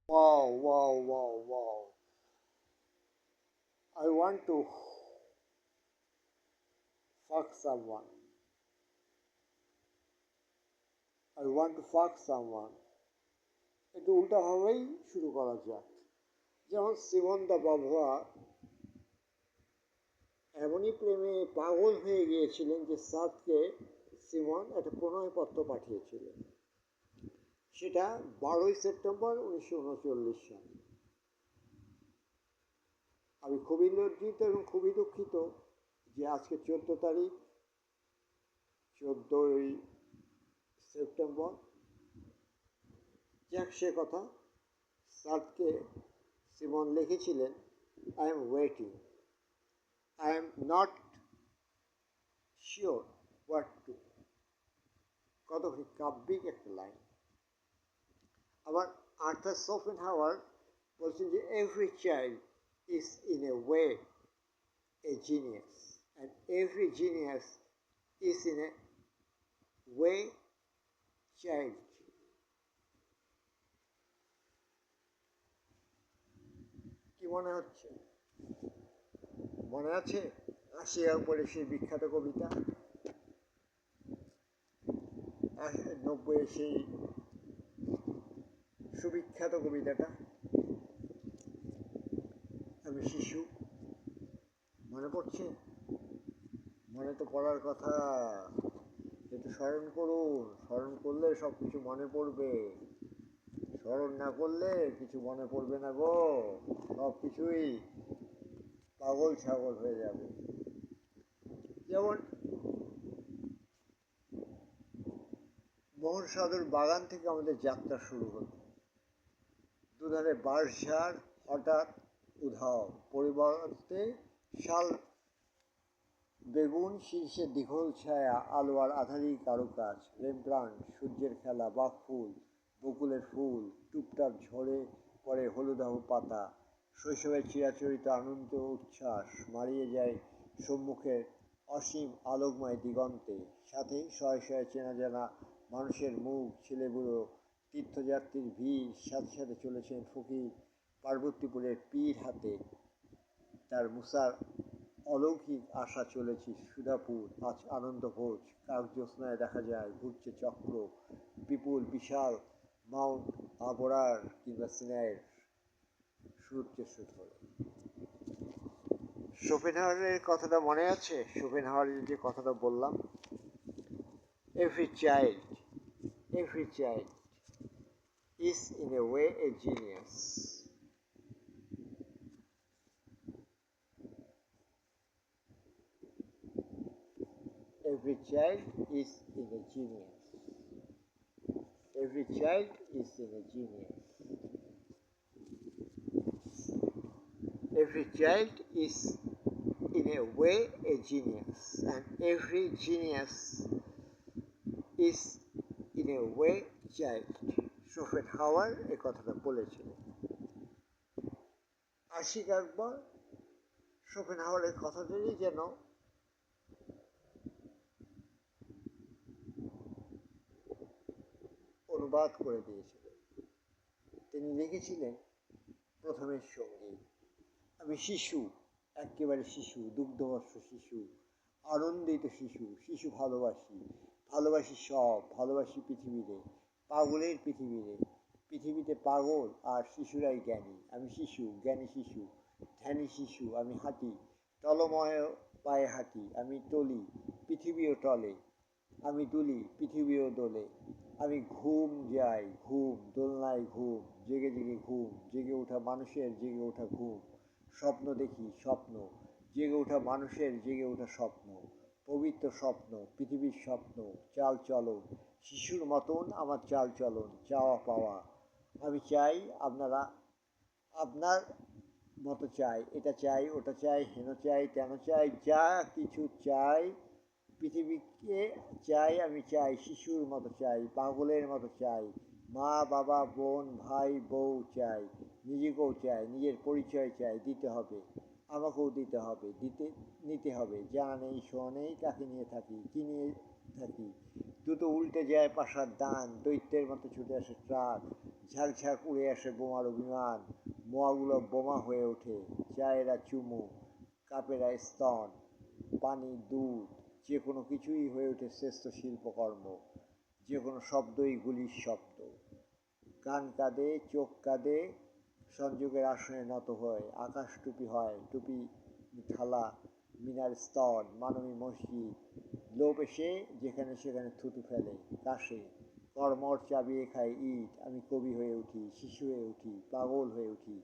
Wow, wow, wow, wow. I want to fuck someone. I want to fuck someone. একটু উল্টাভাবেই শুরু করা যাক। যেমন সিমন দা বাভোয়া এমনই প্রেমে পাগল হয়ে গিয়েছিলেন যে সার্ককে সিমন একটা প্রণয়পত্র পাঠিয়েছিলেন। সেটা 12ই সেপ্টেম্বর 1939 সাল। আমি খুবই লজ্জিত এবং খুবই দুঃখিত যে আজকে 14 তারিখ, 14ই সেপ্টেম্বর। যাক সে কথা, সার্ককে সিমন লিখেছিলেন, I am waiting, I am not sure what to. কতখানি কাব্যিক একটা লাইন। আবার আর্থার শোপেনহাওয়ার বলছেন যে every child is in a way a genius, and every genius is in a way child. কি মনে হচ্ছে? মনে আছে আসিয়ার উপরে সেই বিখ্যাত কবিতা, 90 সেই সুবিখ্যাত কবিতাটা, আমি শিশু। মনে পড়ছে? মনে তো পড়ার কথা। একটু স্মরণ করুন, স্মরণ করলে সব কিছু মনে পড়বে। স্মরণ না করলে কিছু মনে পড়বে না গো, সব কিছুই পাগল ছাগল হয়ে যাবে। যেমন মোহন সাধুর বাগান থেকে আমাদের যাত্রা শুরু হলো। দুধারে বাঁশঝাড় হঠাৎ উধাও, পরিবর্তে শাল বেগুন শীর্ষে দীঘল ছায়া, আলোয়ার আধারি কারুকাজ, রেমপ্লান্ট, সূর্যের খেলা, বাক ফুল, বকুলের ফুল, টুপটাপ ঝরে পড়ে হলুদাহ পাতা, শৈশবের চিরাচরিত আনন্দ উচ্ছ্বাস মারিয়ে যায় সম্মুখের অসীম আলোকময় দিগন্তে, সাথে শয়ে শয়ে চেনা জানা মানুষের মুখ, ছেলেবুড়ো, তীর্থযাত্রীর ভিড়, সাথে সাথে চলেছেন ফকির পার্বতীপুরের পীর হাতে তার মুসার অলৌকিক আশা চলেছি সুধাপুর, আজ আনন্দভোজ, কাকজ্যোৎস্নায় দেখা যায় ঘুরছে চক্র, বিপুল বিশাল মাউন্ট আবরার কিংবা সিনাইয়ের সূর্য ধরে। শোপেনহাওয়ারের কথাটা মনে আছে? শোপেনহাওয়ারের যে কথাটা বললাম, every child, every child is in a way a genius. Every child is in a genius. Every child is in a genius. Every child is in a way a genius, and every genius is in a way child. Schopenhauer এই কথাটা বলেছিলেন। আশিক আকবর শোপেনহাওয়ারের কথাটারই যেন অনুবাদ করে দিয়েছিলেন। তিনি লিখেছিলেন প্রথমের সঙ্গীত, আমি শিশু, একেবারে শিশু, দুগ্ধবর্ষ শিশু, আনন্দিত শিশু, শিশু ভালোবাসি, ভালোবাসি সব, ভালোবাসি পৃথিবীতে, পাগলের পৃথিবীতে, পৃথিবীতে পাগল আর শিশুরাই জ্ঞানী, আমি শিশু, জ্ঞানী শিশু, ধ্যানী শিশু, আমি হাঁটি, টলময় পায়ে হাঁটি, আমি টলি, পৃথিবীও টলে, আমি দুলি, পৃথিবীও দোলে, আমি ঘুম যাই, ঘুম, দোলনায় ঘুম, জেগে জেগে ঘুম, জেগে ওঠা মানুষের জেগে ওঠা ঘুম, স্বপ্ন দেখি, স্বপ্ন, জেগে ওঠা মানুষের জেগে ওঠা স্বপ্ন, পবিত্র স্বপ্ন, পৃথিবীর স্বপ্ন, চাল চলন, শিশুর মতন আমার চাল চলন, চাওয়া পাওয়া, আমি চাই আপনারা আপনার মতো চাই, এটা চাই, ওটা চাই, হেন চাই, তেন চাই, যা কিছু চাই পৃথিবীকে চাই, আমি চাই, শিশুর মতো চাই, পাগলের মতো চাই, মা বাবা বোন ভাই বউ চাই, নিজেকেও চাই, নিজের পরিচয় চাই, দিতে হবে, আমাকেও দিতে হবে, নিতে হবে, যা নেই শোয়া নেই, কাকে নিয়ে থাকি, কি নিয়ে থাকি, দুটো উল্টে যায় পাশার দান, দৈত্যের মতো ছুটে আসে ট্রাক, ঝাঁক উড়ে আসে বোমার অভিমান, মোয়াগুলো বোমা হয়ে ওঠে, চায়েরা চুমু, কাপেরা স্তন, পানি দুধ, যে কোনো কিছুই হয়ে ওঠে শ্রেষ্ঠ শিল্পকর্ম, যে কোনো শব্দই গুলির শব্দ। কান কাঁদে, চোখ কাঁদে, সংযোগের আসনে নত হয়, আকাশ টুপি হয়, টুপি থালা, মিনার স্তন, মানবী মসজিদ, লোভ এসে যেখানে সেখানে থুতু ফেলে, কাশে, কর্মর চাবিয়ে খায় ইট, আমি কবি হয়ে উঠি, শিশু হয়ে উঠি, পাগল হয়ে উঠি।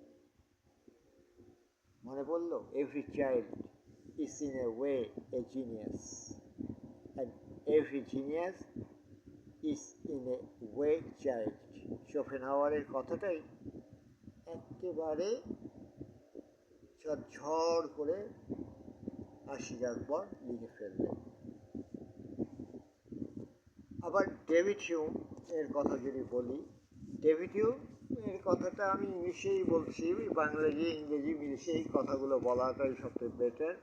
মনে পড়লো, every child is in a way a genius, and every genius is in a way child. শোপেনহাওয়ারের কথাটাই একেবারে ঝড় করে 80 পর লিখে ফেললেন। আবার ডেভিড হিউম এর কথা যদি বলি, ডেভিড হিউম এর কথাটা আমি ইংলিশেই বলছি, ইংরেজি মিশেই কথাগুলো বলাটাই সবচেয়ে বেটার।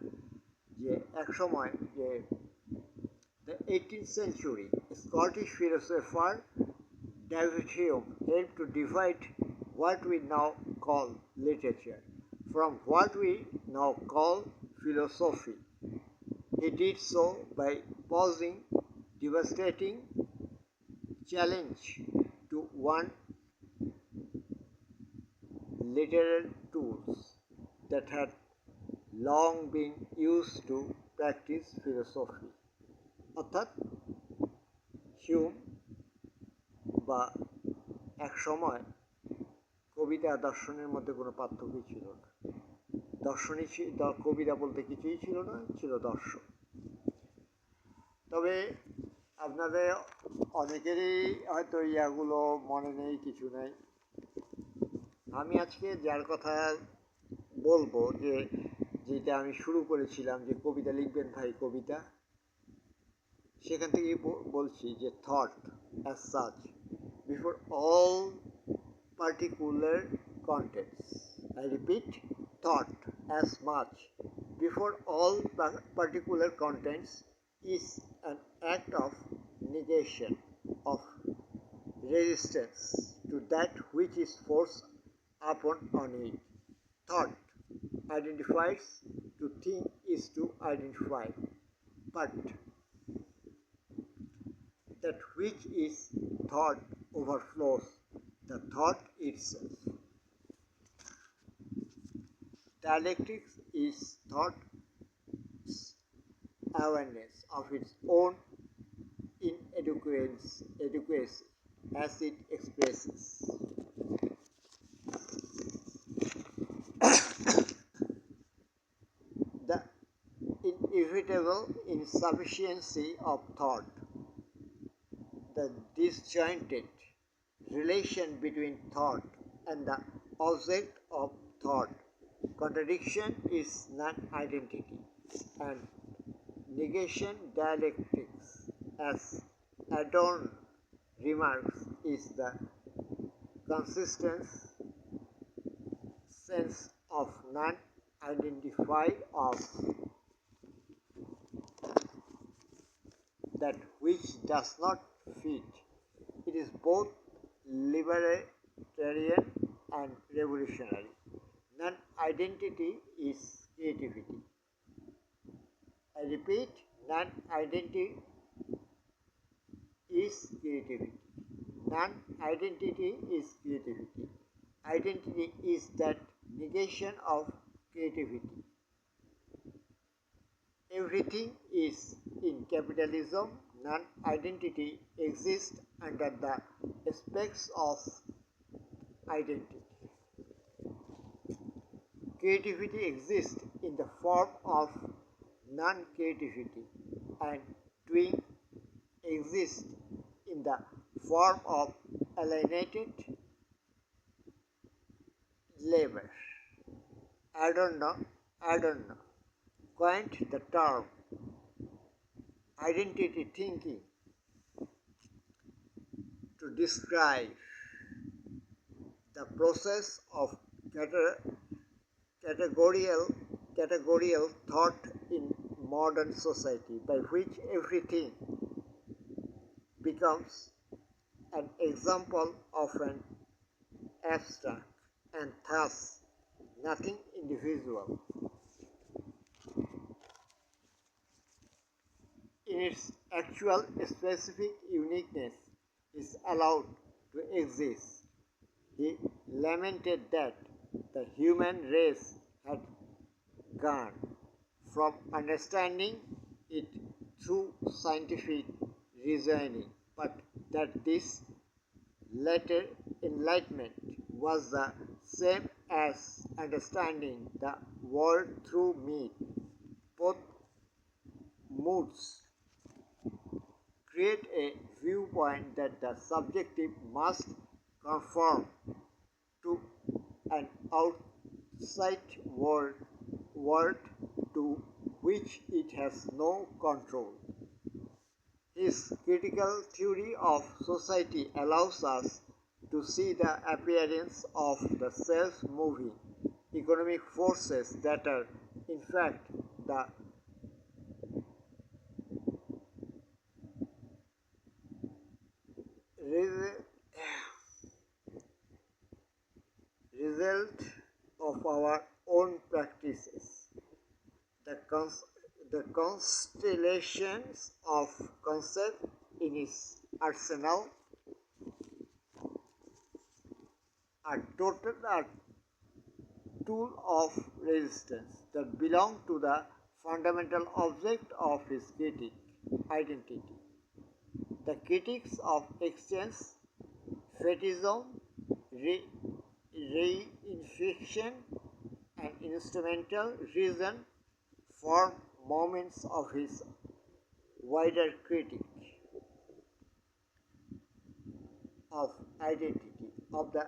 যে এক সময় যে the 18th century Scottish philosopher David Hume helped to divide what we now call literature from what we now call philosophy. He did so by posing devastating challenge to one literal tools that had long been used to practice philosophy. অর্থাৎ Hume বা এক সময় কবিতা দর্শনের মধ্যে কোনো পার্থক্যই ছিল না, দর্শনই কবিতা বলতে কিছুই ছিল না, ছিল দর্শন। তবে আপনাদের অনেকেরই হয়তো ইয়াগুলো মনে নেই, কিছু নেই। আমি আজকে যার কথা বলবো, যেটা আমি শুরু করেছিলাম যে কবিতা লিখবেন ভাই, কবিতা, সেখান থেকেই বলছি যে thought as such before all particular contents. I repeat, thought as much before all particular contents is an act of negation, of resistance to that which is forced upon on it. Thought identifies, to think is to identify, but that which is thought overflows the thought itself. Dialectics is thought's awareness of its own inadequacy as it expresses. The inevitable insufficiency of thought, the disjointed relation between thought and the object of thought, contradiction is non-identity, and negation dialectics, as Adorno remarks, is the consistent sense of non-identified of that which does not fit. It is both libertarian and revolutionary. Non-identity is creativity. I repeat, non-identity is creativity. Non-identity is creativity. Identity is that negation of creativity. Everything is in capitalism. Non-identity exists under the aspects of identity. Creativity exists in the form of non-creativity, and doing exists in the form of alienated labor. Adorno coined the term identity thinking to describe the process of categorical thought in modern society, by which everything becomes an example of an abstract and thus nothing individual. In its actual specific uniqueness is allowed to exist. He lamented that the human race had gone from understanding it through scientific reasoning, but that this later enlightenment was the same as understanding the world through myth. Both moods create a viewpoint that the subjective must conform to an outside world to which it has no control. His critical theory of society allows us to see the appearance of the self-moving economic forces that are in fact the result of our own practices. The, the constellations of concept in his arsenal are tool of resistance that belong to the fundamental object of his critic identity. The critics of exchange, fetishism, reinfection, and instrumental reason form moments of his wider critique of identity, of the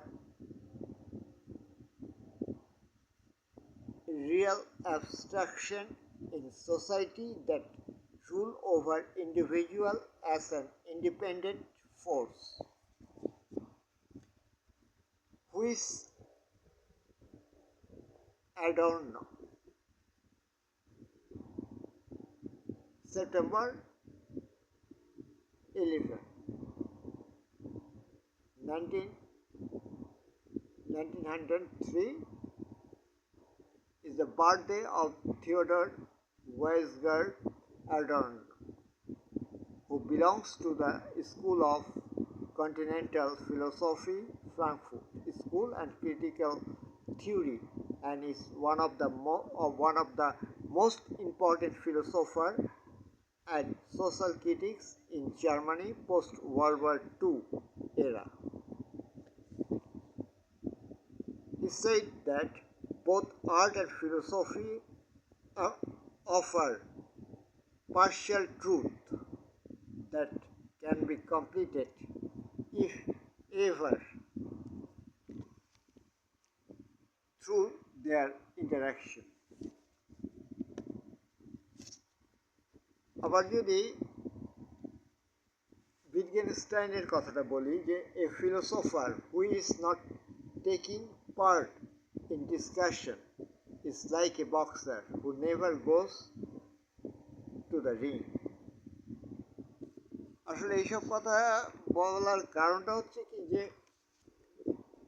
real abstraction in society that rule over individual as an independent force, which Adorno, September 11, 1903 is the birthday of Theodor Weisgerd Adorno, who belongs to the School of Continental Philosophy, Frankfurt School and Critical Theory, and is one of the most important philosophers and social critics in Germany post World War II era. He said that both art and philosophy offer partial truth that can be completed if ever through their interaction. আবার যদি উইটগেনস্টাইনের কথাটা বলি যে a philosopher who is not taking part in discussion is like a boxer who never goes to the ring. আসলে এইসব কথা বলার কারণটা হচ্ছে কি যে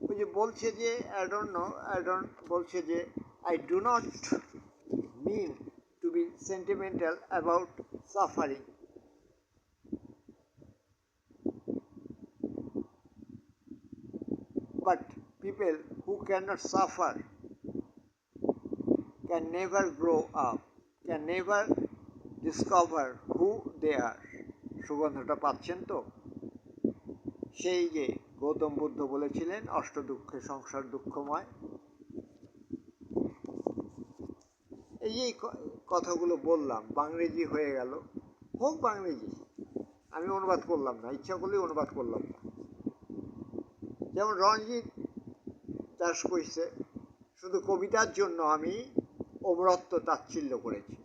ওই যে বলছে যে অ্যাডর্ন বলছে যে I do not mean to be sentimental about suffering. But people who cannot suffer can never grow up, can never discover who they are. সুগন্ধটা পাচ্ছেন তো? সেই যে গৌতম বুদ্ধ বলেছিলেন অষ্টদুঃখে সংসার দুঃখময়। এই যে কথাগুলো বললাম বাংরেজি হয়ে গেল, হোক বাংরেজি, আমি অনুবাদ করলাম না, ইচ্ছা করলেই অনুবাদ করলাম না। যেমন রঞ্জিত দাস কইছে শুধু কবিতার জন্য আমি অমরত্ব তাচ্ছিল্য করেছি।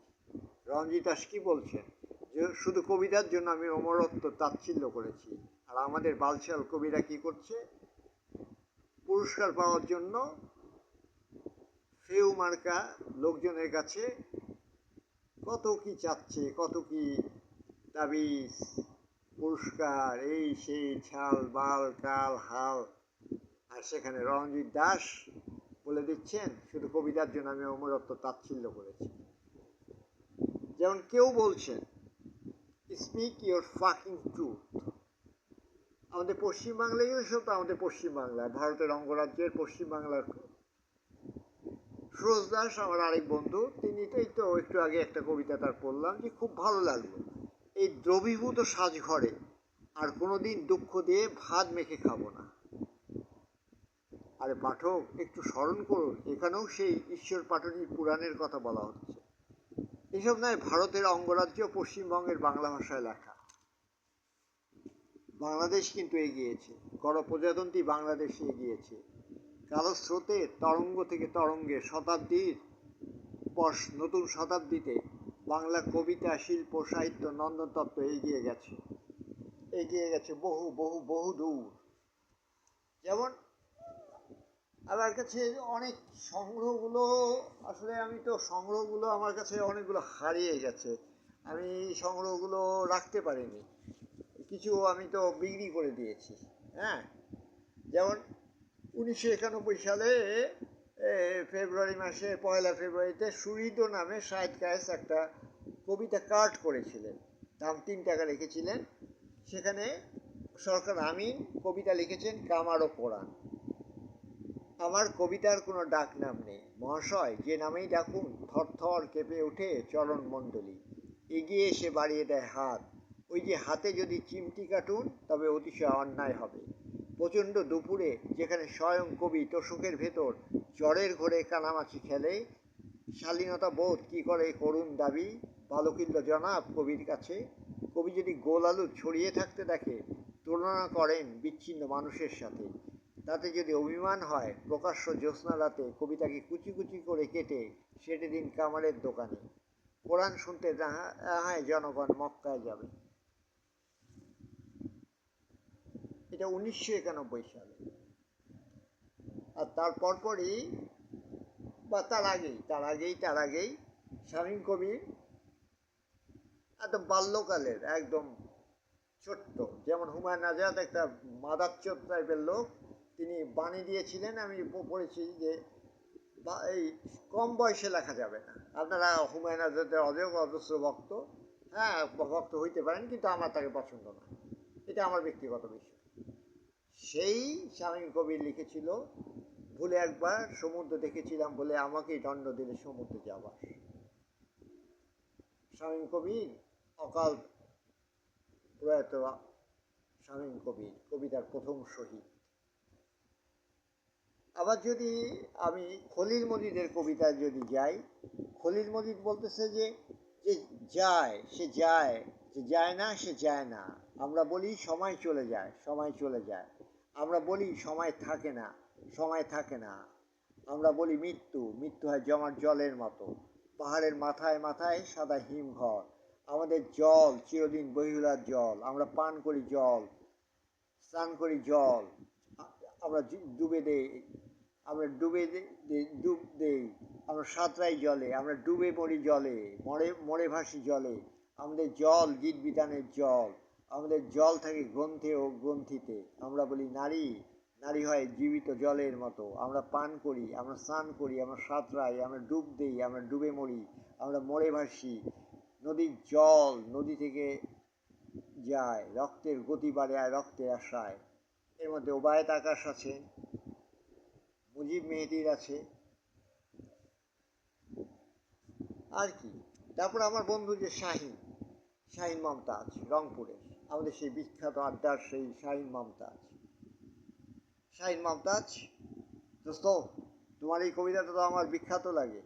রঞ্জিত দাস কি বলছেন যে শুধু কবিতার জন্য আমি অমরত্ব তাচ্ছিল্য করেছি, আর আমাদের বালছাল কবিরা কি করছে পুরস্কার পাওয়ার জন্য ফেউ মার্কা লোকজনের কাছে কত কি চাচ্ছে, কত কি তাবিজ পুরস্কার এই সেই ছাল বাল কাল হাল আর সেখানে রণজিৎ দাস বলে দিচ্ছেন শুধু কবিতার জন্য আমি অমরত্ব তাচ্ছিল্য করেছি। যেমন কেউ বলছেন স্পিক ইউর ফাকিং ট্রুথ। আমাদের পশ্চিমবাংলায় সব তো আমাদের পশ্চিমবাংলায়, ভারতের অঙ্গরাজ্যের পশ্চিমবাংলার সুরজ দাস আমার আরেক বন্ধু, তিনি তো একটু আগে একটা কবিতা তার পড়লাম যে খুব ভালো লাগলো। এই দ্রবীভূত সাজঘরে আর কোনোদিন দুঃখ দিয়ে ভাত মেখে খাবো না। আরে পাঠক একটু স্মরণ করুন, এখানেও সেই ঈশ্বর পাটনির পুরাণের কথা বলা হচ্ছে। এসব নয় ভারতের অঙ্গরাজ্য পশ্চিমবঙ্গের বাংলা ভাষায় লেখা। বাংলাদেশ কিন্তু এগিয়েছে, গণপ্রজাতন্ত্রী বাংলাদেশ এগিয়েছে। কালো স্রোতের তরঙ্গ থেকে তরঙ্গে শতাব্দীর পর নতুন শতাব্দীতে বাংলা কবিতা, শিল্প, সাহিত্য, নন্দনতত্ত্ব এগিয়ে গেছে বহু বহু বহু দূর। যেমন আমার কাছে অনেক সংগ্রহগুলো, আসলে আমি তো সংগ্রহগুলো আমার কাছে অনেকগুলো হারিয়ে গেছে, আমি সংগ্রহগুলো রাখতে পারিনি, কিছু আমি তো বিক্রি করে দিয়েছি। হ্যাঁ, যেমন 1991 সালে ফেব্রুয়ারি মাসে 1 ফেব্রুয়ারিতে সুহৃদ নামে শাহেদ কায়েস একটা কবিতা কার্ড করেছিলেন, দাম 3 টাকা রেখেছিলেন। সেখানে সরকার আমিন কবিতা লিখেছেন কামার ও কোরআন। আমার কবিতার কোনো ডাক নাম নেই মহাশয়, যে নামেই ডাকুন থরথর কেঁপে ওঠে চরণ মণ্ডলী, এগিয়ে এসে বাড়িয়ে দেয় হাত। ওই যে হাতে যদি চিমটি কাটুন তবে অতিশয় অন্যায় হবে। প্রচণ্ড দুপুরে যেখানে স্বয়ং কবি তোষকের ভেতর জ্বরের ঘোরে কানামাছি খেলে, শালীনতা বোধ কী করে করুণ দাবি বালকিল্য জনাব কবির কাছে। কবি যদি গোল আলু ছড়িয়ে থাকতে দেখে তুলনা করেন বিচ্ছিন্ন মানুষের সাথে। তাতে যদি অভিমান হয় প্রকাশ্য জ্যোৎস্না রাতে কবিতাকে কুচি কুচি করে কেটে সেটে দিন কামারের দোকানে। কোরআন শুনতে হয় জনগণ মক্কায় যাবে। এটা 1991 সালে। আর তার পরপরই বা তার আগেই শামীম কবির একদম বাল্যকালের একদম ছোট্ট, যেমন হুমায়ুন আজাদ একটা মাদাচ্চোদ টাইপের লোক, তিনি বাণী দিয়েছিলেন, আমি পড়েছি যে এই কম বয়সে লেখা যাবে না। আপনারা হুমায়ুন আজাদের অজস্র ভক্ত, হ্যাঁ ভক্ত হইতে পারেন, কিন্তু আমার তাকে পছন্দ না, এটা আমার ব্যক্তিগত বিষয়। সেই শামীম কবির লিখেছিল ভুলে একবার সমুদ্র দেখেছিলাম বলে আমাকেই দণ্ড দিলে সমুদ্রে যাবার। শামীম কবির অকাল প্রয়াত শামীম কবির, কবিতার প্রথম শহীদ। আবার যদি আমি খলিল মজিদের কবিতায় যদি যাই, খলিল মজিদ বলতেছে যে যে যায় সে যায়, যে যায় না সে যায় না। আমরা বলি সময় চলে যায়, সময় চলে যায়। আমরা বলি সময় থাকে না, সময় থাকে না। আমরা বলি মৃত্যু, মৃত্যু হয় জমাট জলের মতো। পাহাড়ের মাথায় মাথায় সাদা হিমঘর। আমাদের জল চিরদিন বহিরার জল, আমরা পান করি জল, স্নান করি জল, আমরা ডুবে দেই, আমরা ডুব দেই, আমরা সাঁতরাই জলে, আমরা ডুবে মরি জলে, মরে ভাসি জলে। আমাদের জল গীত বিতানের জল, আমাদের জল থাকে গ্রন্থে ও গ্রন্থিতে। আমরা বলি নারী, নারী হয় জীবিত জলের মতো। আমরা পান করি, আমরা স্নান করি, আমরা সাঁতরাই, আমরা ডুব দিই, আমরা ডুবে মরি, আমরা মরে ভাসি। নদীর জল নদী থেকে যায়, রক্তের গতি বাড়ে আর রক্তের আশায়। এর মধ্যে ওবায়দ আকাশ আছে, মুজিব মেহেদির আছে, আর কি। তারপর আমার বন্ধু যে শাহিন মমতাজ, রংপুরের আমাদের সেই বিখ্যাত আড্ডার সেই শাহিন মমতাজ, দোস্ত তোমার এই কবিতাটা তো আমার বিখ্যাত লাগে,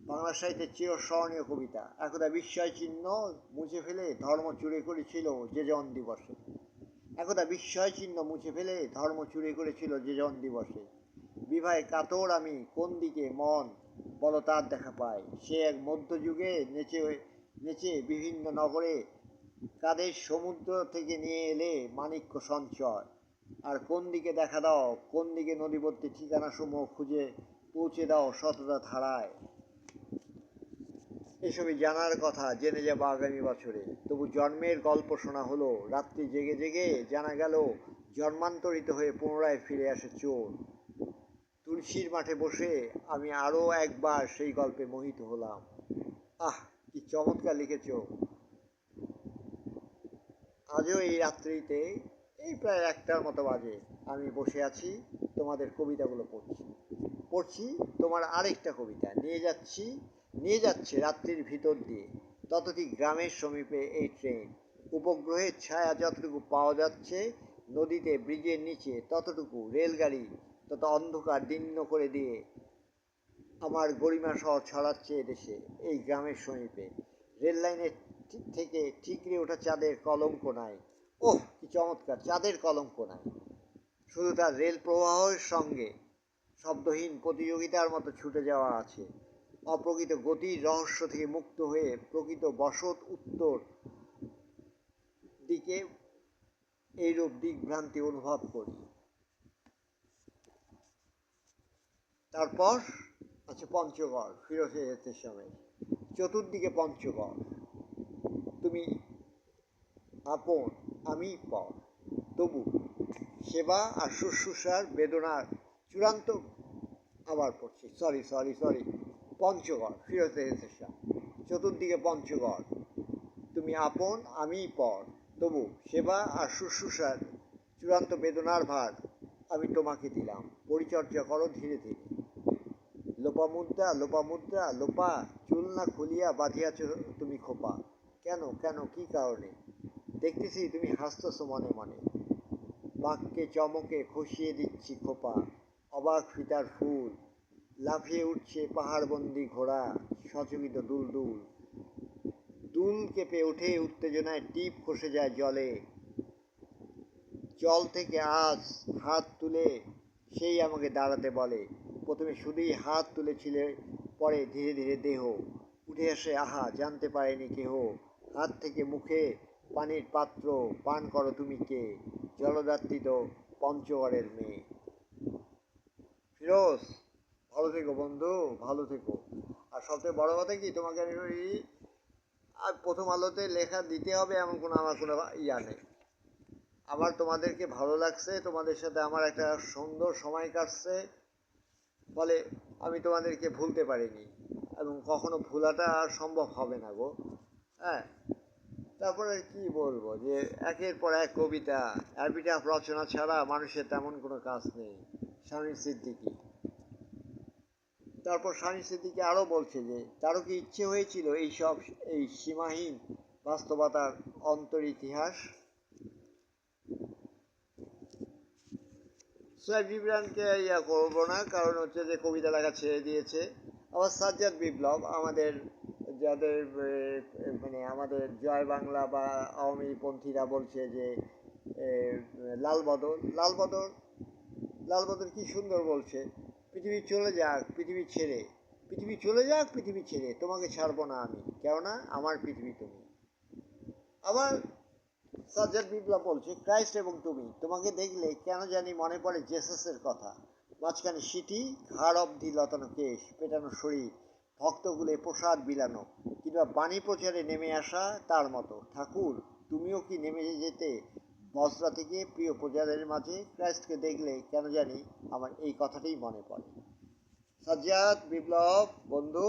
বাংলা সাহিত্যের চিরস্মরণীয় কবিতা। একদা বিস্ময় চিহ্ন মুছে ফেলে ধর্ম চুরি করেছিল যে জন দিবসে। একদা বিস্ময় চিহ্ন মুছে ফেলে ধর্ম চুরি করেছিল যে জন দিবসে। বিভায় কাতর আমি কোন দিকে মন বলো তার দেখা পায়। সে এক মধ্যযুগে নেচে বিভিন্ন নগরে কাদের সমুদ্র থেকে নিয়ে এলে মাণিক্য সঞ্চয়। আর কোন দিকে দেখা দাও, কোন দিকে নদীবর্তী ঠিকানা সমূহ খুঁজে পৌঁছে দাও শততা ধারায়। এসবই জানার কথা, জেনে যাবো আগামী বছরে। তবু জন্মের গল্প শোনা হলো, রাত্রি জেগে জেগে জানা গেল জন্মান্তরিত হয়ে পুনরায় ফিরে আসে চোর। তুলসীর মাঠে বসে আমি আরও একবার সেই গল্পে মোহিত হলাম। আহ, কি চমৎকার লিখেছ। আজও এই রাত্রিতে, এই প্রায় 1টার মতো বাজে, আমি বসে আছি, তোমাদের কবিতাগুলো পড়ছি তোমার আরেকটা কবিতা নিয়ে যাচ্ছে রাত্রির ভিতর দিয়ে। ততটি গ্রামের সমীপে এই ট্রেন, উপগ্রহের ছায়া যতটুকু পাওয়া যাচ্ছে নদীতে ব্রিজের নিচে ততটুকু রেলগাড়ি তত অন্ধকার দীর্ণ করে দিয়ে আমার গরিমা সহ ছড়াচ্ছে এদেশে, এই গ্রামের সমীপে। রেল লাইনের থেকে ঠিকরে ওঠা চাঁদের কলঙ্ক নাই। ওহ, কি চমৎকার, চাঁদের কলঙ্ক নাই। শুধু তার রেল প্রবাহের সঙ্গে শব্দহীন প্রতিযোগিতার মতো ছুটে যাওয়া আছে। অপ্রকৃত গতির রহস্য থেকে মুক্ত হয়ে প্রকৃত বসত উত্তর দিকে এইরূপ দিকভ্রান্তি অনুভব করি। তারপর আছে পঞ্চগড়, ফিরোজে এহতেশামের। চতুর্দিকে পঞ্চগড়, তুমি আপন আমি পর, তবু সেবা আর শুশ্রূষার বেদনার চূড়ান্ত, আবার পড়ছি, সরি, পঞ্চগড়, ফিরোজে এহতেশাম। চতুর্দিকে পঞ্চগড়, তুমি আপন আমি পর, তবু সেবা আর শুশ্রূষার চূড়ান্ত বেদনার ভার আমি তোমাকে দিলাম। পরিচর্যা করো ধীরে ধীরে। লোপামুদ্রা লোপা, চুল না খুলিয়া বাঁধিয়াছ তুমি খোপা। কেন কেন, কি কারণে? দেখতেছি তুমি হাসতেছ মনে মনে। বাক্যে চমকে খসিয়ে দিচ্ছি খোপা। অবাক ফিতার ফুল, লাফিয়ে উঠছে পাহাড়বন্দি ঘোড়া, সচকিত দুলদুল। দুল কেঁপে ওঠে উত্তেজনায়, টিপ খসে যায় জলে। জল থেকে আজ হাত তুলে সেই আমাকে দাঁড়াতে বলে। প্রথমে শুধুই হাত তুলেছিলে, পরে ধীরে ধীরে দেহ উঠে আসে, আহা, জানতে পারেনি কেহ। হাত থেকে মুখে পানির পাত্র, পান করো তুমি কে, জলযাত্রী তো পঞ্চগড়ের মেয়ে। ফিরোজ, ভালো থেকো বন্ধু, ভালো থেকো। আর সবচেয়ে বড় কথা কি, তোমাকে আমি আর প্রথম আলোতে লেখা দিতে হবে এমন আমার কোনো ইয়া নেই। আমার তোমাদেরকে ভালো লাগছে, তোমাদের সাথে আমার একটা সুন্দর সময় কাটছে, ফলে আমি তোমাদেরকে ভুলতে পারিনি এবং কখনো ভোলাটা আর সম্ভব হবে না গো। হ্যাঁ, তারপরে কি বলবো, যে একের পর এক কবিতা, অ্যাপিটাফ রচনা ছাড়া মানুষের তেমন কোনো কাজ নেই। স্বামী সিদ্দিকী। তারপর স্বামী সিদ্দিকী আরও বলছে যে তারও কি ইচ্ছে হয়েছিল এই সীমাহীন বাস্তবতার অন্তর ইতিহাস। সোহেব জিবরানকে ইয়া করবো না, কারণ হচ্ছে যে কবিতা লেখা ছেড়ে দিয়েছে। আবার সাজ্জাদ বিপ্লব, আমাদের যাদের মানে আমাদের জয় বাংলা বা আওয়ামী পন্থীরা বলছে যে লালবদর কি সুন্দর বলছে, পৃথিবী চলে যাক পৃথিবী ছেড়ে, তোমাকে ছাড়বো না আমি, কেননা আমার পৃথিবী তুমি। আবার সাজ্জাদ বিপ্লব বলছে, ক্রাইস্ট এবং তুমি, তোমাকে দেখলে কেন জানি মনে পড়ে জেসাসের কথা। মাঝখানে সিটি, ঘাড় অবধি লতানো কেশ, পেটানো শরীর, ভক্তগুলে প্রসাদ বিলানো, কিংবা বাণী প্রচারে নেমে আসা তার মতো। ঠাকুর, তুমিও কি নেমে যেতে বজরা থেকে প্রিয় প্রজাদের মাঝে? ক্রাইস্টকে দেখলে কেন জানি আমার এই কথাটাই মনে পড়ে। সাজ্জাদ বিপ্লব বন্ধু,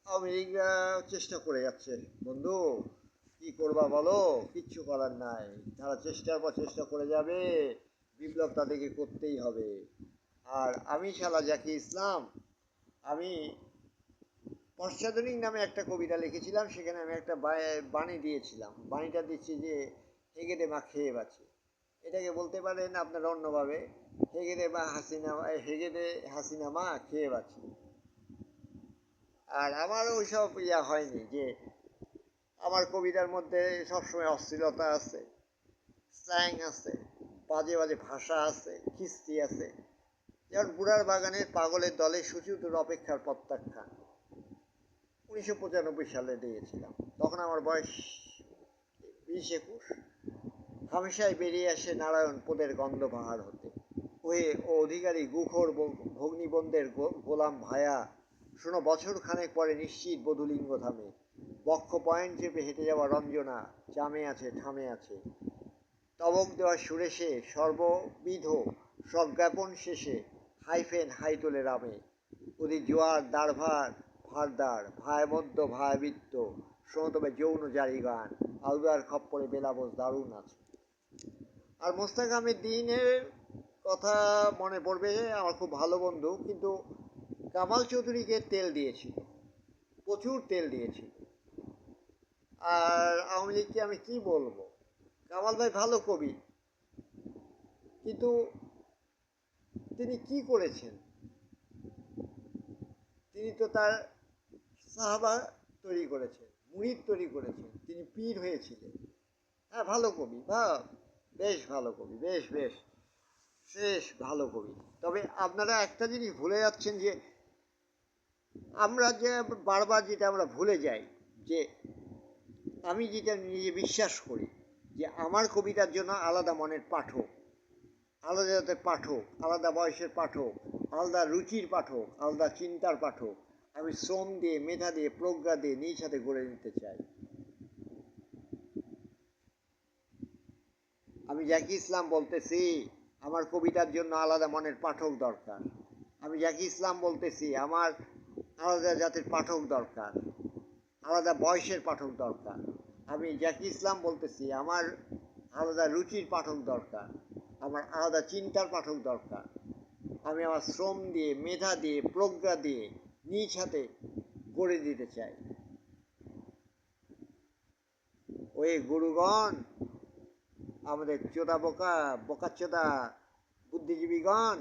আমেরিকা চেষ্টা করে যাচ্ছে বন্ধু, কি করবা বলো, কিচ্ছু করার নাই। তারা চেষ্টার পর চেষ্টা করে যাবে, বিপ্লব তাদেরকে করতেই হবে। আর আমি শালা জাকি ইসলাম, আমি পশ্চাদনিক নামে একটা কবিতা লিখেছিলাম, সেখানে আমি একটা বাণী দিয়েছিলাম। বাণীটা দিচ্ছি যে হেগেদে মা খেয়ে বাঁচি। এটাকে বলতে পারেন আপনারা অন্যভাবে, হেগেদে হাসিনা মা খেয়ে বাঁচি। আর আমার ওইসব ইয়া হয়নি, যে আমার কবিতার মধ্যে সবসময় অশ্লীলতা আছে, স্ল্যাং আছে, বাজে বাজে ভাষা আছে, খিস্তি আছে। যেমন বুড়ার বাগানের পাগলের দলে সুচিতুর অপেক্ষার প্রত্যাখ্যান, 1995 সালে দিয়েছিলাম। তখন আমার বয়স 20-21। হামেশাই বেরিয়ে আসে নারায়ণ পদের গন্ধ পাহাড় হতে, ওয়ে ও অধিকারী গুখর ভগ্নিবন্ধের গোলাম ভায়া, শোনো বছর খানেক পরে নিশ্চিত বধুলিঙ্গ থামে। বক্ষ পয়েন্ট চেপে হেঁটে যাওয়া রঞ্জনা, জামে আছে ঠামে আছে, তবক দেওয়া সুরেশে সর্ববিধ সজ্ঞাপন শেষে, হাইফেন হাই তোলে রামে, ওদের জোয়ার দাঁড়ভার ভারদার, ভায়াবদ্ধ ভায়াবৃত্ত, শোনো যৌন জারি গান, আলুদার খপ্পরে বেলাবোস দারুণ আছে। আর মোস্তাক আহমেদ দিনের কথা মনে পড়বে, আমার খুব ভালো বন্ধু, কিন্তু কামাল চৌধুরীকে তেল দিয়েছিল, প্রচুর তেল দিয়েছিল। আর আওয়ামী লীগকে আমি কি বলবো, কামাল ভাই ভালো কবি, কিন্তু তিনি কি করেছেন? তিনি তো তার সাহাবা তৈরি করেছেন, মুরিদ তৈরি করেছেন, তিনি পীর হয়েছিলেন। হ্যাঁ, ভালো কবি, বেশ ভালো কবি, বেশ বেশ শেষ ভালো কবি। তবে আপনারা একটা জিনিস ভুলে যাচ্ছেন, যে আমরা যে বারবার যেটা আমরা ভুলে যাই, যে আমি যেটা নিজে বিশ্বাস করি, যে আমার কবিতার জন্য আলাদা মনের পাঠক, আলাদা জাতের পাঠক, আলাদা বয়সের পাঠক, আলাদা রুচির পাঠক, আলাদা চিন্তার পাঠক আমি শ্রম দিয়ে, মেধা দিয়ে, প্রজ্ঞা দিয়ে নিজ হাতে গড়ে নিতে চাই। আমি জাকি ইসলাম বলতেছি, আমার কবিতার জন্য আলাদা মনের পাঠক দরকার। আমি জাকি ইসলাম বলতেছি, আমার আলাদা জাতের পাঠক দরকার, আলাদা বয়সের পাঠক দরকার। আমি জাকি ইসলাম বলতেছি, আমার আলাদা রুচির পাঠক দরকার, আমার আলাদা চিন্তার পাঠক দরকার। আমি আমার শ্রম দিয়ে, মেধা দিয়ে, প্রজ্ঞা দিয়ে নিজ হাতে গড়ে দিতে চাই। ওই গুরুগণ, আমাদের চোদা বোকাচোদা বুদ্ধিজীবীগণ,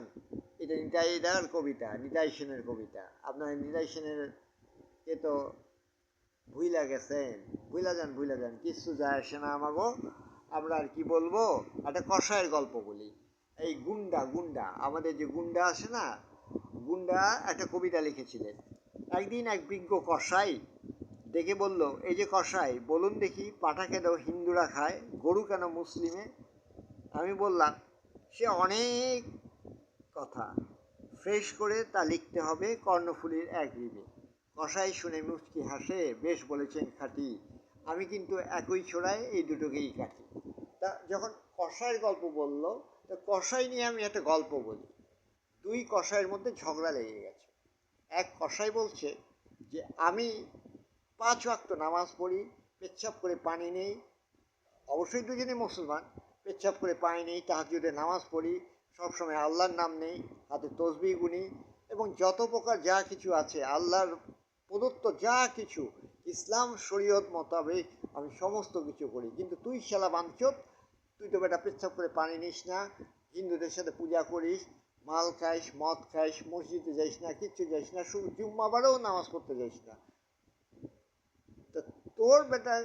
এটা নিতাইদার কবিতা, নিতাই সেনের কবিতা। আপনার নিতাই সেনের কে তো ভুইলা গেছেন, ভুইলা যান, কিচ্ছু যায় আসে না আমাগো। আমরা আর কি বলবো, একটা কষায়ের গল্প বলি। এই গুন্ডা আমাদের যে গুন্ডা আছে না, গুন্ডা একটা কবিতা লিখেছিলেন। একদিন এক বিজ্ঞ কষাই দেখে বলল, এই যে কষাই, বলুন দেখি পাঠা কেন হিন্দুরা খায়, গরু কেন মুসলিমে? আমি বললাম, সে অনেক কথা, ফ্রেশ করে তা লিখতে হবে কর্ণফুলীর এক রিমে। কষাই শুনে মুচকি হাসে, বেশ বলেছেন খাঁটি, আমি কিন্তু একই ছোড়ায় এই দুটোকেই কাটি। তা যখন কষাইয়ের গল্প বলল, তো কষাই নিয়ে আমি একটা গল্প বলি। দুই কষাইয়ের মধ্যে ঝগড়া লেগে গেছে। এক কষাই বলছে যে আমি 5 ওয়াক্ত নামাজ পড়ি, পেচ্ছাপ করে পানি নেই, অবশ্যই দুজনে মুসলমান, পেচ্ছাপ করে পানি নেই, তাহাজ্জুদের নামাজ পড়ি, সবসময় আল্লাহর নাম নেই, হাতে তসবিহ গুনি, এবং যত প্রকার যা কিছু আছে আল্লাহর প্রদত্ত যা কিছু ইসলাম শরীয়ত মোতাবেক আমি সমস্ত কিছু করি। কিন্তু তুই শালা বাঞ্চোত, তুই তো বেটা পেচ্ছাপ করে পানি নিস না, হিন্দুদের সাথে পূজা করিস, মাল খাইস, মদ খাইস, মসজিদে যাইস না, কিচ্ছু যাইস না, শুধু জুম্মাবারেও নামাজ পড়তে যাইস না। তা তোর বেটা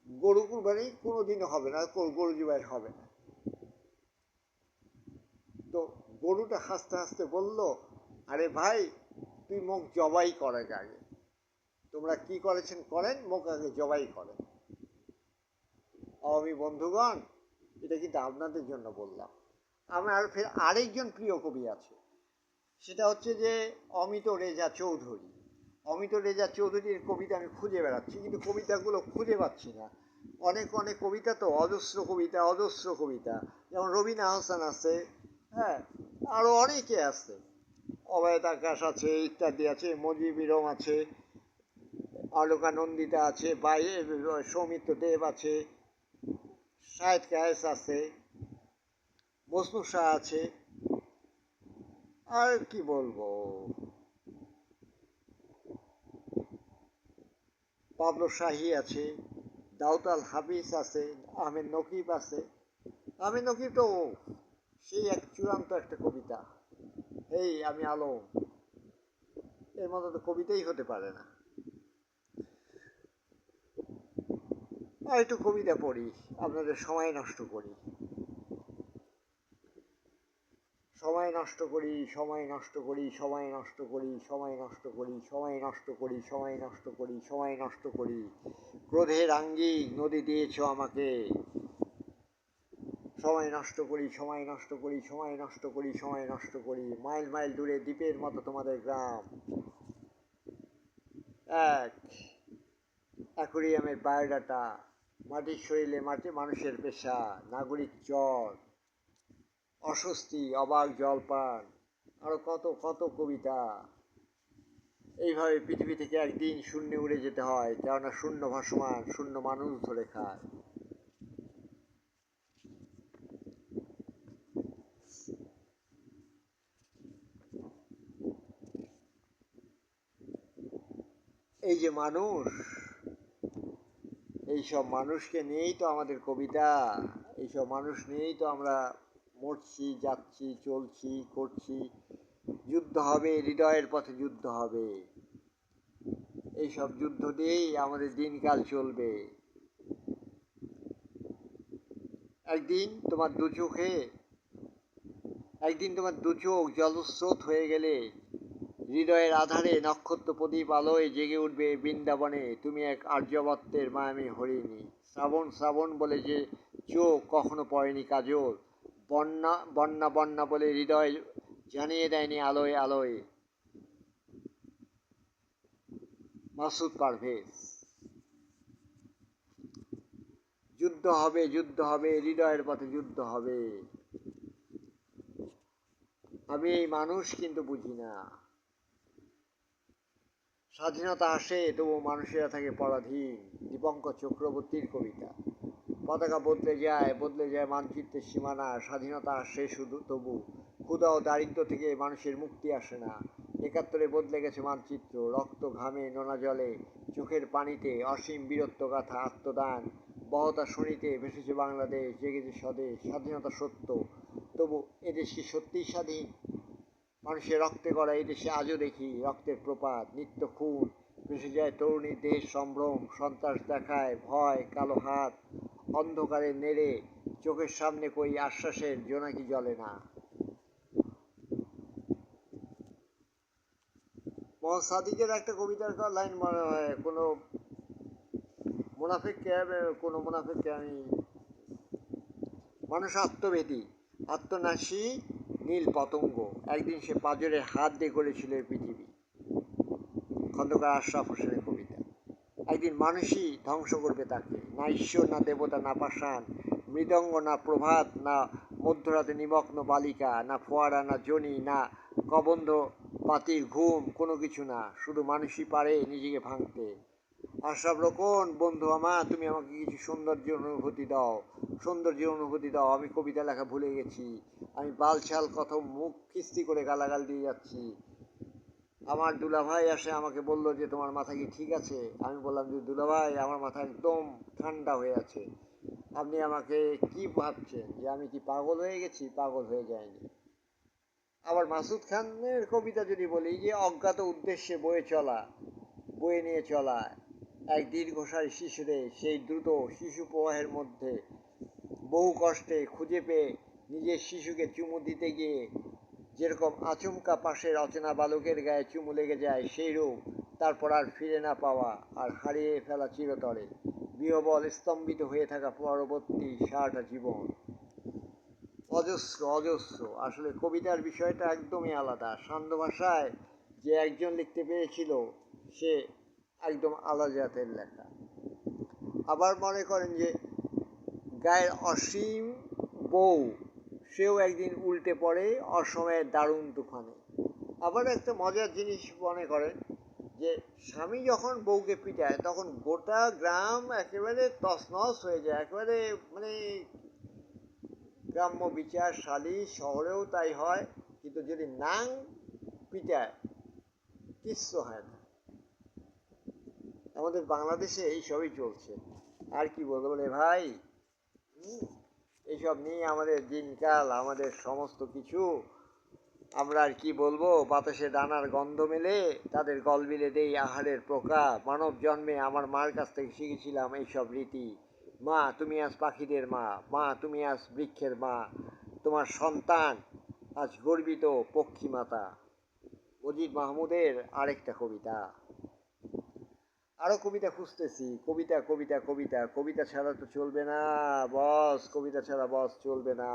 গরু কুরবানি কোনোদিনও হবে না, গরু জবাই হবে না। তো গরুটা হাসতে হাসতে বলল, আরে ভাই, তুই মুখ জবাই করে আগে, তোমরা কি করেছেন করেন, মুখ আগে জবাই করেন। আওয়ামী বন্ধুগণ, এটা কিন্তু আপনাদের জন্য বললাম। আমার ফের আরেকজন প্রিয় কবি আছে, সেটা হচ্ছে যে অমিত রেজা চৌধুরী। অমিত রেজা চৌধুরীর কবিতা আমি খুঁজে বেড়াচ্ছি, কিন্তু কবিতাগুলো খুঁজে পাচ্ছি না। অনেক কবিতা তো, অজস্র কবিতা, যেমন রবিনা হাসান আছে, হ্যাঁ, আরও অনেকে আছে, অভয় আকাশ আছে, ইত্যাদি আছে, মজিবিরম আছে, অলোকানন্দিতা আছে, সৌমিত্র দেব আছে, শাহেদ কায়েস আছে, মজনু শাহ আছে, আর কি বলবো, পাবলো শাহী আছে, দাউদ হাফিজ আছে, আহমেদ নকিব আছে। আহমেদ নকিব তো সেই এক চূড়ান্ত একটা কবিতা, এই আমি আলম, এর মতো তো কবিতাই হতে পারে না। আর একটু কবিতা পড়ি, আপনাদের সময় নষ্ট করি, সময় নষ্ট করি, সময় নষ্ট করি, সময় নষ্ট করি, সময় নষ্ট করি, সময় নষ্ট করি, সময় নষ্ট করি, সময় নষ্ট করি, ক্রোধের আঙ্গিক নদী দিয়েছ আমাকে, সময় নষ্ট করি, সময় নষ্ট করি, সময় নষ্ট করি, সময় নষ্ট করি, মাইল মাইল দূরে দ্বীপের মতো তোমাদের গ্রাম। এক অ্যাকোয়ারিয়ামের বায়োডাটা, মাটির শরীরে মানুষের পেশা, নাগরিক চর, অস্বস্তি, অবাক জলপান, আরও কত কত কবিতা। এইভাবে পৃথিবী থেকে একদিন শূন্যে উড়ে যেতে হয়, কেননা শূন্য ভাসমান, শূন্য মানুষ ধরে খায়। এই যে মানুষ, এইসব মানুষকে নিয়েই তো আমাদের কবিতা, এইসব মানুষ নিয়েই তো আমরা মরছি, যাচ্ছি, চলছি, করছি। যুদ্ধ হবে, হৃদয়ের পথে যুদ্ধ হবে। এইসব যুদ্ধ দিয়েই আমাদের দিনকাল চলবে। একদিন তোমার দু চোখ জলস্রোত হয়ে গেলে হৃদয়ের আধারে নক্ষত্র প্রদীপ আলোয় জেগে উঠবে বৃন্দাবনে তুমি এক আর্যবত্তের মায়ামী হরিণী। শ্রাবণ শ্রাবণ বলে যে চোখ কখনো পড়েনি কাজল, বন্যা বন্যা বন্যা বলে হৃদয় জানিয়ে দেয়নি আলোয় আলোয়। মাসুদ পারভেজ। যুদ্ধ হবে, যুদ্ধ হবে, হৃদয়ের পথে যুদ্ধ হবে। আমি এই মানুষ কিন্তু বুঝি না। স্বাধীনতা আসে তবু মানুষেরা থাকে পরাধীন। দীপঙ্কর চক্রবর্তীর কবিতা। পতাকা বদলে যায় মানচিত্রের সীমানা, স্বাধীনতা আসে শুধু তবু ক্ষুধা ও দারিদ্র থেকে মানুষের মুক্তি আসে না। ৭১ বদলে গেছে মানচিত্র, রক্ত ঘামে নোনা জলে, চোখের পানিতে অসীম বীরত্ব গাথা আত্মদান, বহতা শনিতে ভেসেছে বাংলাদেশ, জেগেছে স্বদেশ, স্বাধীনতা সত্য, তবু এদেশ কি সত্যিই স্বাধীন? মানুষের রক্তে গড়া এই দেশে আজও দেখি রক্তের প্রপাত, নিত্য খুন, ভেসে যায় তরুণীর দেশ সম্ভ্রম, সন্ত্রাস দেখায় ভয়, কালো হাত অন্ধকারে নেড়ে, চোখের সামনে কই আশ্বাসের জোনাকি জ্বলে না। মোহাম্মদ সাদিকের একটা কবিতার লাইন মনে হয়, কোনো মুনাফিককে আমি, মানুষ আত্মভেদী, আত্মনাশী নীল পতঙ্গ, একদিন সে পাঁজরের হাত দিয়ে গড়েছিল এই পৃথিবী। খন্দকার আশরাফ হোসেনের কবিতা। একদিন মানুষই ধ্বংস করবে তাকে, না ঈশ্বর, না দেবতা, না পাষাণ, মৃদঙ্গ, না প্রভাত, না মধ্যরাতে নিমগ্ন বালিকা, না ফোয়ারা, না জনি, না কবন্ধ পাতির ঘুম, কোনো কিছু না, শুধু মানুষই পারে নিজেকে ভাঙতে। আশরাফ রোকন, বন্ধু আমার, তুমি আমাকে কিছু সৌন্দর্যের অনুভূতি দাও। আমি কবিতা লেখা ভুলে গেছি, আমি বালছাল কত মুখ খিস্তি করে গালাগাল দিয়ে যাচ্ছি। আমার দুলাভাই আসে, আমাকে বলল যে তোমার মাথা কি ঠিক আছে? আমি বললাম যে দুলাভাই, আমার মাথা একদম ঠান্ডা হয়ে আছে। আপনি আমাকে কি ভাবছেন যে আমি কি পাগল হয়ে গেছি? পাগল হয়ে যায়নি। আবার মাসুদ খানের কবিতা যদি বলি, যে অজ্ঞাত উদ্দেশ্যে বয়ে নিয়ে চলা এক দীর্ঘসারি শিশুরে, সেই দ্রুত শিশু প্রবাহের মধ্যে বহু কষ্টে খুঁজে পেয়ে নিজের শিশুকে চুমু দিতে গিয়ে যেরকম আচমকা পাশের অচেনা বালকের গায়ে চুমু লেগে যায়, সেইরূপ তারপর আর ফিরে না পাওয়া, আর হারিয়ে ফেলা চিরতরে, বিহবল স্তম্ভিত হয়ে থাকা পরবর্তী সারাটা জীবন। অজস্র অজস্র। আসলে কবিতার বিষয়টা একদমই আলাদা। সান্ধ্য ভাষায় যে একজন লিখতে পেরেছিল, সে একদম আলাদা জাতের লেখা। আবার মনে করেন যে গায়ের অসীম বউ, সেও একদিন উল্টে পড়ে অসময়ের দারুণ তুফানে। আবার একটা মজার জিনিস মনে করেন যে স্বামী যখন বউকে পিটায়, তখন গোটা গ্রাম একেবারে তছনছ হয়ে যায়, একেবারে মানে গ্রাম্য বিচার সালিশ, শহরেও তাই হয়। কিন্তু যদি নাং পিটায়, কিচ্ছু হয় না। আমাদের বাংলাদেশে এই সবই চলছে। আর কি বলবো রে ভাই, এইসব নিয়ে আমাদের দিনকাল, আমাদের সমস্ত কিছু। আমরা আর কি বলবো, বাতাসে দানার গন্ধ মেলে তাদের গলবিলে দেই আহারের প্রকা। মানব জন্মে আমার মার কাছ থেকে শিখেছিলাম এইসব রীতি। মা তুমি আজ পাখিদের মা, মা তুমি আজ বৃক্ষের মা, তোমার সন্তান আজ গর্বিত পক্ষী মাতা। মজিদ মাহমুদের আরেকটা কবিতা। আরও কবিতা খুঁজতেছি, কবিতা কবিতা কবিতা, কবিতা ছাড়া তো চলবে না বস, কবিতা ছাড়া বস চলবে না।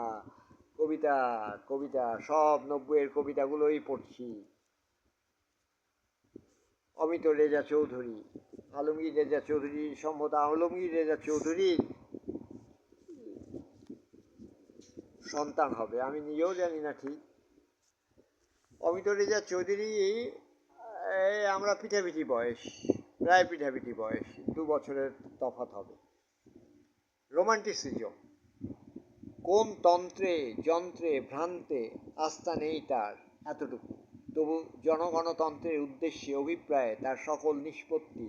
কবিতা কবিতা সব ৯০-এর কবিতাগুলোই পড়ছি। অমিত রেজা চৌধুরী, আলমগীর রেজা চৌধুরী, সম্ভবত আলমগীর রেজা চৌধুরীর সন্তান হবে, আমি নিজেও জানি না ঠিক। অমিত রেজা চৌধুরী আমরা পিঠাপিঠি বয়স, প্রায় পিঠাপিঠি বয়স, 2 বছরের তফাৎ হবে। রোমান্টিসিজম, কোন তন্ত্রে যন্ত্রে ভ্রান্তে আস্থা নেই তার, এতটুকু, তবু জনগণতন্ত্রের উদ্দেশ্যে অভিপ্রায়ে তার সকল নিষ্পত্তি,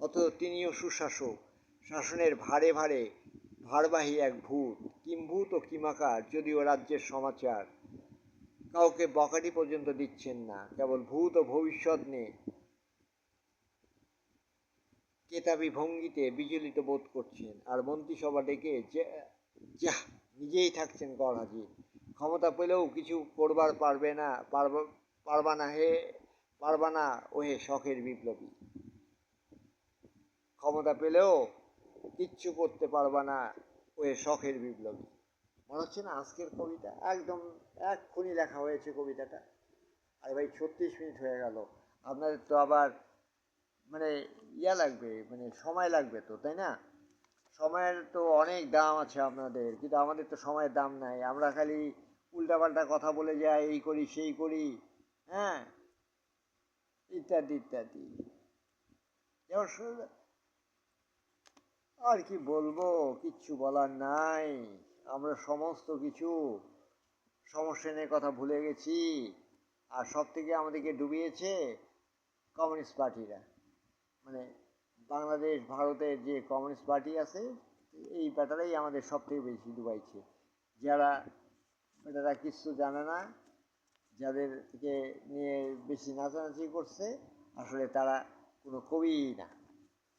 অথচ তিনিও সুশাসক, শাসনের ভারে ভারে ভারবাহী এক ভূত, কিম্ভূত ও কিমাকার, যদিও রাজ্যের সমাচার কাউকে বকাটি পর্যন্ত দিচ্ছেন না, কেবল ভূত ও ভবিষ্যৎ নিয়ে কেতাবি ভঙ্গিতে বিচলিত বোধ করছেন, আর মন্ত্রিসভা ডেকে যা নিজেই থাকছেন গড়হাজির। ক্ষমতা পেলেও কিছু করবার পারবা না ওহে শখের বিপ্লবী। ক্ষমতা পেলেও কিচ্ছু করতে পারবা না ওহে শখের বিপ্লবী। মনে হচ্ছে না আজকের কবিতা একদম এক্ষুনি লেখা হয়েছে কবিতাটা। আর ভাই 36 মিনিট হয়ে গেল, আপনাদের তো আবার মানে লাগবে, মানে সময় লাগবে তো, তাই না? সময়ের তো অনেক দাম আছে আপনাদের, কিন্তু আমাদের তো সময়ের দাম নাই। আমরা খালি উল্টাপাল্টা কথা বলে যাই, এই করি সেই করি, হ্যাঁ, ইত্যাদি ইত্যাদি। আর কি বলবো, কিচ্ছু বলার নাই। আমরা সমস্ত কিছু সমস্যা নিয়ে কথা ভুলে গেছি। আর সব থেকে আমাদেরকে ডুবিয়েছে কমিউনিস্ট পার্টিরা, মানে বাংলাদেশ ভারতের যে কমিউনিস্ট পার্টি আছে, এই ব্যাটারাই আমাদের সব থেকে বেশি ডুবাইছে। যারা ব্যাটারা কিছু জানে না, যাদেরকে নিয়ে বেশি নাচানাচি করছে, আসলে তারা কোনো কবিই না।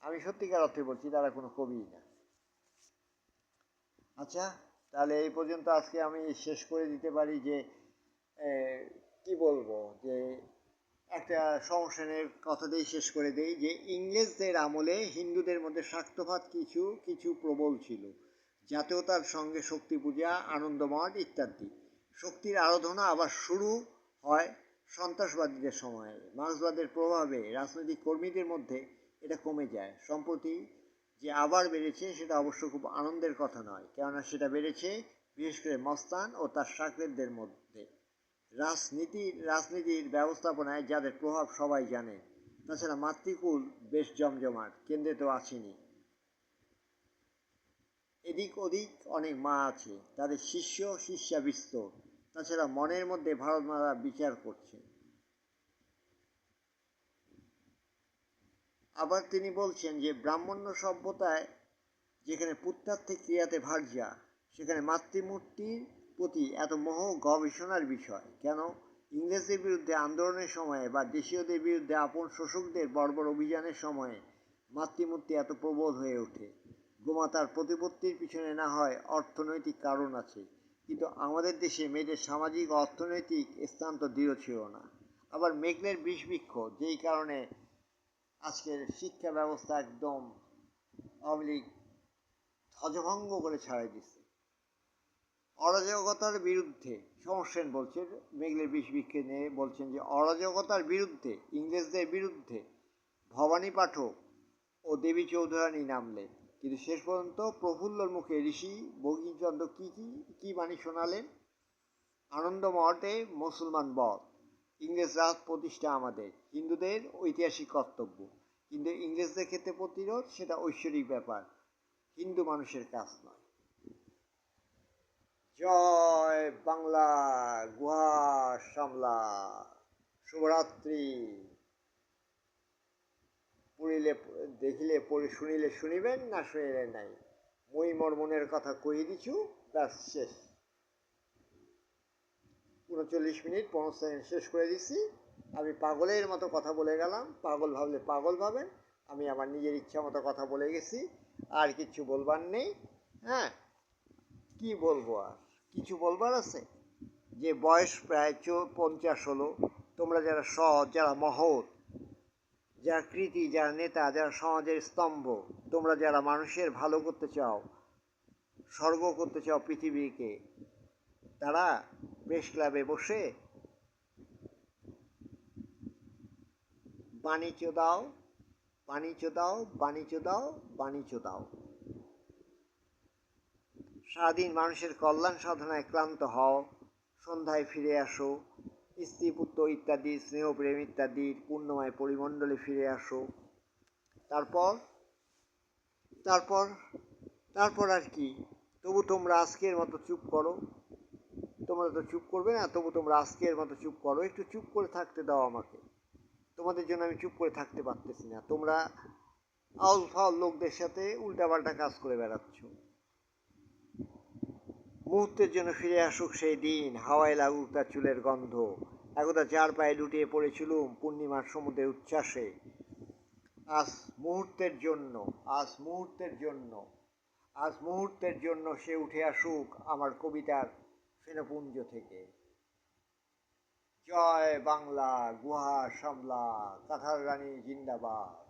আমি সত্যিকার অর্থে বলছি, তারা কোনো কবিই না। আচ্ছা, তাহলে এই পর্যন্ত আজকে আমি শেষ করে দিতে পারি যে কি বলবো, যে একটা সংশোধনের কথা দিয়ে শেষ করে দেই, যে ইংরেজদের আমলে হিন্দুদের মধ্যে শাক্তভাত কিছু কিছু প্রবল ছিল, জাতীয়তার সঙ্গে শক্তি পূজা, আনন্দমঠ ইত্যাদি। শক্তির আরাধনা আবার শুরু হয় সন্ত্রাসবাদীদের সময়ে। মার্ক্সবাদের প্রভাবে রাজনৈতিক কর্মীদের মধ্যে এটা কমে যায়। সম্প্রতি যে আবার বেড়েছে সেটা অবশ্য খুব আনন্দের কথা নয়, কেননা সেটা বেড়েছে বিশেষ করে মস্তান ও তার সাকরেদদের মধ্যে। রাজনীতির ব্যবস্থাপনায় যাদের প্রভাব সবাই জানে। তাছাড়া মাতৃকুল বেশ জমজমাট, কেন্দ্রে তো আছেনি। এদিক ওদিক অনেক মা আছে, তাদের শিষ্য শিষ্যা বিস্তর। তাছাড়া মনের মধ্যে ভারতমাতা বিচার করছে। আবার তিনি বলছেন যে ব্রাহ্মণ্য সভ্যতায় যেখানে পুত্রার্থে ক্রিয়াতে ভার্যা, সেখানে মাতৃমূর্তির প্রতি এত মোহ গবেষণার বিষয় কেন? ইংরেজদের বিরুদ্ধে আন্দোলনের সময়ে বা দেশীয়দের বিরুদ্ধে আপন শোষকদের বর্বর অভিযানের সময়ে মাতৃমূর্তি এত প্রবল হয়ে ওঠে। গোমাতার প্রতিপত্তির পিছনে না হয় অর্থনৈতিক কারণ আছে, কিন্তু আমাদের দেশে মেয়েদের সামাজিক ও অর্থনৈতিক স্থান তো দৃঢ় ছিল না। আবার মেঘলের বিষবৃক্ষ, যেই কারণে আজকের শিক্ষা ব্যবস্থা একদম আওয়ামী লীগ ধ্বজভঙ্গ করে ছাড়াই দিচ্ছে। অরাজকতার বিরুদ্ধে সমসেন বলছেন, মেঘলের বিষবৃক্ষে নিয়ে বলছেন যে অরাজকতার বিরুদ্ধে, ইংরেজদের বিরুদ্ধে ভবানী পাঠক ও দেবী চৌধুরানী নামলেন, কিন্তু শেষ পর্যন্ত প্রফুল্লর মুখে ঋষি বঙ্কিমচন্দ্র কি বাণী শোনালেন? আনন্দমঠে মুসলমান বধ, ইংরেজ রাজ প্রতিষ্ঠা আমাদের হিন্দুদের ঐতিহাসিক কর্তব্য, কিন্তু ইংরেজদের ক্ষেত্রে প্রতিরোধ সেটা ঐশ্বরিক ব্যাপার, হিন্দু মানুষের কাজ নয়। জয় বাংলা, গুহা সামলা। শুভরাত্রি। পড়িলে দেখিলে পড়ি, শুনিলে শুনিবেন, না শুনিলে নাই। মই মোর মনের কথা কই দিছু, ব্যাস শেষ। 39 মিনিট 5 সেকেন্ড শেষ করে দিচ্ছি। আমি পাগলের মতো কথা বলে গেলাম, পাগল ভাবলে পাগল ভাবেন, আমি আমার নিজের ইচ্ছা মতো কথা বলে গেছি, আর কিছু বলবার নেই। হ্যাঁ, কি বলবো, আর কিছু বলবার আছে? যে বয়স প্রায় 50 হলো, তোমরা যারা সৎ, যারা মহৎ, যারা কৃতি, যারা নেতা, যারা সমাজের স্তম্ভ, তোমরা যারা মানুষের ভালো করতে চাও, স্বর্গ করতে চাও পৃথিবীকে, তারা প্রেস ক্লাবে বসে বাণী দাও, বাণিজ্য দাও, বাণিজ্য দাও, বাণিজ্য দাও। সারাদিন মানুষের কল্যাণ সাধনায় ক্লান্ত হও, সন্ধ্যায় ফিরে আসো, স্ত্রী পুত্র ইত্যাদি স্নেহপ্রেম ইত্যাদির পূর্ণময় পরিমণ্ডলে ফিরে আসো। তারপর তারপর তারপর আর কি? তবু তোমরা আজকের মতো চুপ করো। তোমরা তো চুপ করবে না, তবু তোমরা আজকের মতো চুপ করো। একটু চুপ করে থাকতে দাও আমাকে। তোমাদের জন্য আমি চুপ করে থাকতে পারতেছি না। তোমরা আউল ফাউল লোকদের সাথে উল্টাপাল্টা কাজ করে বেড়াচ্ছ। মুহূর্তের জন্য ফিরে আসুক সেই দিন, হাওয়ায় লাগুক তার চুলের গন্ধ। একদা যার পায়ে লুটিয়ে পড়েছিলুম পূর্ণিমার সমুদ্রের উচ্ছ্বাসে। আজ মুহূর্তের জন্য আজ মুহূর্তের জন্য আজ মুহূর্তের জন্য সে উঠে আসুক আমার কবিতার ফেনপুঞ্জ থেকে। জয় বাংলা, গুহা সামলা, কাঁঠাল রানী জিন্দাবাদ।